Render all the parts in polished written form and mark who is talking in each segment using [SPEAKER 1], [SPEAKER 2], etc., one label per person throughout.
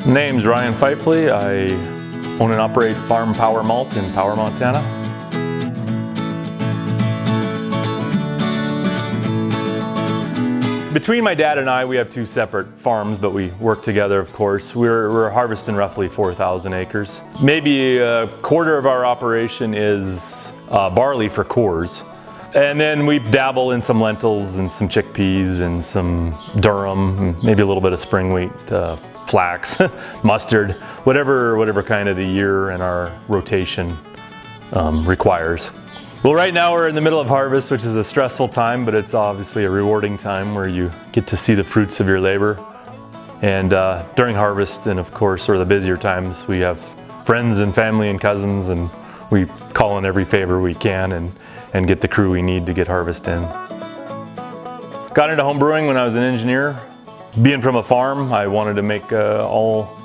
[SPEAKER 1] Name's Ryan Pfeifle. I own and operate Farm Power Malt in Power, Montana. Between my dad and I, we have two separate farms, but we work together, of course. We're harvesting roughly 4,000 acres. Maybe a quarter of our operation is barley for cores. And then we dabble in some lentils and some chickpeas and some durum, and maybe a little bit of spring wheat, flax, mustard, whatever kind of the year and our rotation requires. Well, right now we're in the middle of harvest, which is a stressful time, but it's obviously a rewarding time where you get to see the fruits of your labor. And during harvest, and of course, or the busier times, we have friends and family and cousins, and we call in every favor we can and get the crew we need to get harvest in. Got into home brewing when I was an engineer. Being from a farm, I wanted to make all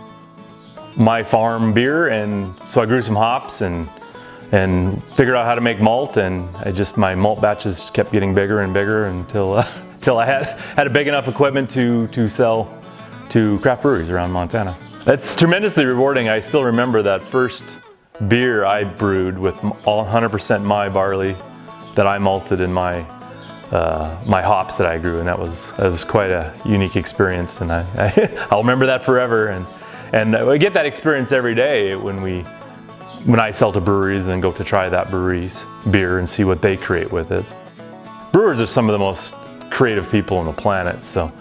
[SPEAKER 1] my farm beer, and so I grew some hops and figured out how to make malt, and my malt batches kept getting bigger and bigger until I had a big enough equipment to sell to craft breweries around Montana. That's tremendously rewarding. I still remember that first beer I brewed with all 100% my barley that I malted in my hops that I grew, and that was quite a unique experience, and I'll remember that forever. And I get that experience every day when I sell to breweries and then go to try that brewery's beer and see what they create with it. Brewers are some of the most creative people on the planet, so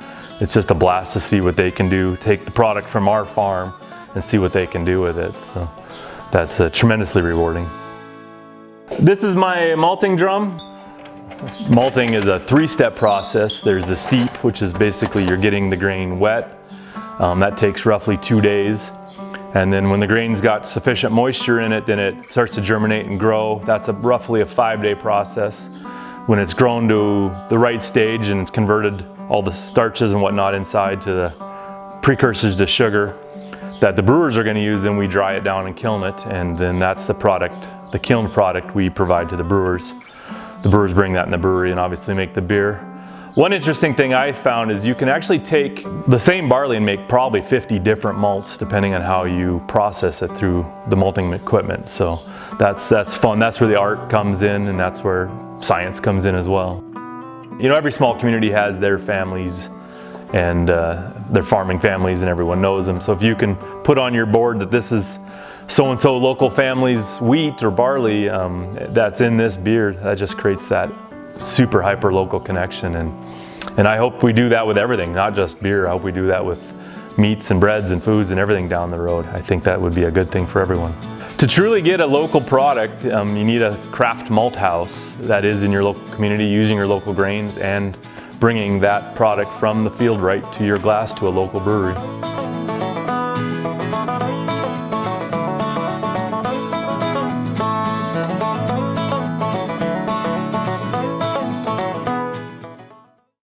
[SPEAKER 1] it's just a blast to see what they can do, take the product from our farm and see what they can do with it. So that's tremendously rewarding. This is my malting drum. Malting is a three-step process. There's the steep, which is basically you're getting the grain wet. That takes roughly 2 days. And then when the grain's got sufficient moisture in it, then it starts to germinate and grow. That's roughly a 5-day process. When it's grown to the right stage and it's converted all the starches and whatnot inside to the precursors to sugar that the brewers are going to use, then we dry it down and kiln it, and then that's the product, the kiln product we provide to the brewers. The brewers bring that in the brewery and obviously make the beer. One interesting thing I found is you can actually take the same barley and make probably 50 different malts depending on how you process it through the malting equipment. So that's fun. That's where the art comes in, and that's where science comes in as well. You know, every small community has their families and their farming families, and everyone knows them. So if you can put on your board that this is so-and-so local family's wheat or barley that's in this beer, that just creates that super hyper local connection, and I hope we do that with everything, not just beer. I hope we do that with meats and breads and foods and everything down the road. I think that would be a good thing for everyone. To truly get a local product, you need a craft malt house that is in your local community, using your local grains and bringing that product from the field right to your glass to a local brewery.